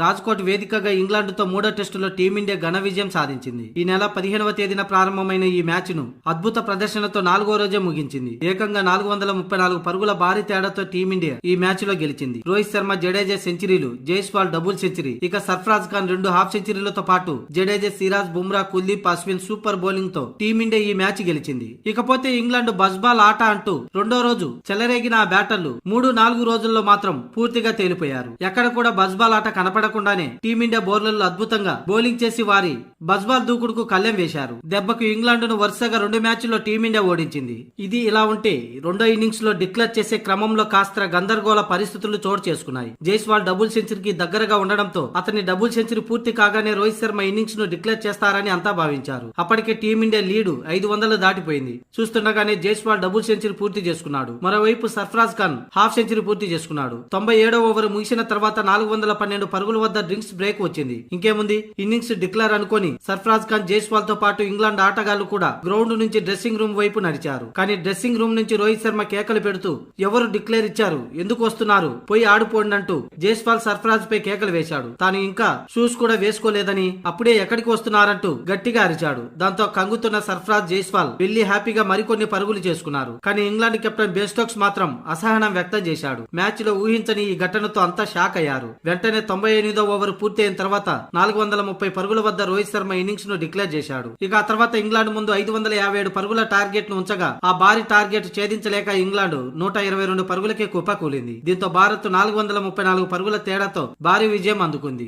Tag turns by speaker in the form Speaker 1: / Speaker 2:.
Speaker 1: రాజ్కోట్ వేదికగా ఇంగ్లాండ్తో మూడో టెస్టులో టీమిండియా ఘన విజయం సాధించింది. ఈ నెల 15వ తేదీన ప్రారంభమైన ఈ మ్యాచ్ ను అద్భుత ప్రదర్శనతో 4వ రోజే ముగించింది. ఏకంగా 434 పరుగుల భారీ తేడాతో టీమిండియా ఈ మ్యాచ్ లో గెలిచింది. రోహిత్ శర్మ, జడేజా సెంచరీలు, జైస్వాల్ డబుల్ సెంచరీ, ఇక సర్ఫరాజ్ ఖాన్ 2 హాఫ్ సెంచరీలతో పాటు జడేజా, సిరాజ్, బుమ్రా, కుల్దీప్, అశ్విన్ సూపర్ బౌలింగ్ తో టీమిండియా ఈ మ్యాచ్ గెలిచింది. ఇకపోతే ఇంగ్లాండ్ బస్బాల్ ఆట అంటూ రెండో రోజు చెలరేగిన ఆ బ్యాటర్లు 3-4 రోజుల్లో మాత్రం పూర్తిగా తేలిపోయారు. ఎక్కడ కూడా బస్బాల్ ఆట కనపడకుండానే టీమిండియా బౌలర్లు అద్భుతంగా బౌలింగ్ చేసి వారి బస్బాల్ దూకుడుకు కళ్లెం వేశారు. దెబ్బకు ఇంగ్లాండ్ ను వరుసగా 2 మ్యాచ్ల్లో టీమిండియా ఓడించింది. ఇది ఇలా ఉంటే రెండో ఇన్నింగ్స్ లో డిక్లేర్ చేసే క్రమంలో కాస్త గందరగోళ పరిస్థితులు చోటు చేసుకున్నాయి. జైస్వాల్ డబుల్ సెంచరీకి దగ్గరగా ఉండడంతో అతని డబుల్ సెంచరీ పూర్తి కాగానే రోహిత్ శర్మ ఇన్నింగ్స్ ను డిక్లేర్ చేస్తారని అంతా భావించారు. అప్పటికే టీమిండియా లీడు 500 దాటిపోయింది. చూస్తుండగానే జైస్వాల్ డబుల్ సెంచరీ పూర్తి చేసుకున్నాడు. మరోవైపు సర్ఫరాజ్ ఖాన్ హాఫ్ సెంచరీ పూర్తి చేసుకున్నాడు. 97వ ఓవర్ ముగిసిన తర్వాత 412 పరుగుల వద్ద డ్రింక్స్ బ్రేక్ వచ్చింది. ఇంకేముంది, ఇన్నింగ్స్ డిక్లేర్ అనుకోని సర్ఫరాజ్ ఖాన్, జైస్వాల్ తో పాటు ఇంగ్లాండ్ ఆటగాళ్లు కూడా గ్రౌండ్ నుంచి డ్రెస్సింగ్ రూమ్ వైపు నడిచారు. కానీ డ్రెస్సింగ్ రూమ్ నుంచి రోహిత్ శర్మ కేకలు పెడుతూ ఎవరు డిక్లేర్ ఇచ్చారు, ఎందుకు వస్తున్నారు, పోయి ఆడిపోండి అంటూ జైస్వాల్ సర్ఫరాజ్ పై కేకలు వేశాడు. తాను ఇంకా షూస్ కూడా వేసుకోలేదని, అప్పుడే ఎక్కడికి వస్తున్నారంటూ గట్టిగా అరిచాడు. దాంతో కంగుతున్న సర్ఫరాజ్, జైస్వాల్ వెళ్లి హ్యాపీగా మరికొన్ని పరుగులు చేసుకున్నారు. కానీ ఇంగ్లాండ్ కెప్టెన్ బెన్ స్టోక్స్ మాత్రం అసహనం వ్యక్తం చేశాడు. మ్యాచ్ లో ఊహించని ఈ ఘటనతో అంతా షాక్ అయ్యారు. వెంటనే 98వ ఓవర్ పూర్తయిన తర్వాత 430 పరుగుల వద్ద రోహిత్ శర్మ ఇన్నింగ్స్ ను డిక్లేర్ చేశాడు. ఇక ఆ తర్వాత ఇంగ్లాండ్ ముందు 557 పరుగుల టార్గెట్ ను ఉంచగా ఆ భారీ టార్గెట్ ఛేదించలేక ఇంగ్లాండ్ 122 పరుగులకే కుప్పకూలింది. దీంతో భారత్ 434 పరుగుల తేడాతో భారీ విజయం అందుకుంది.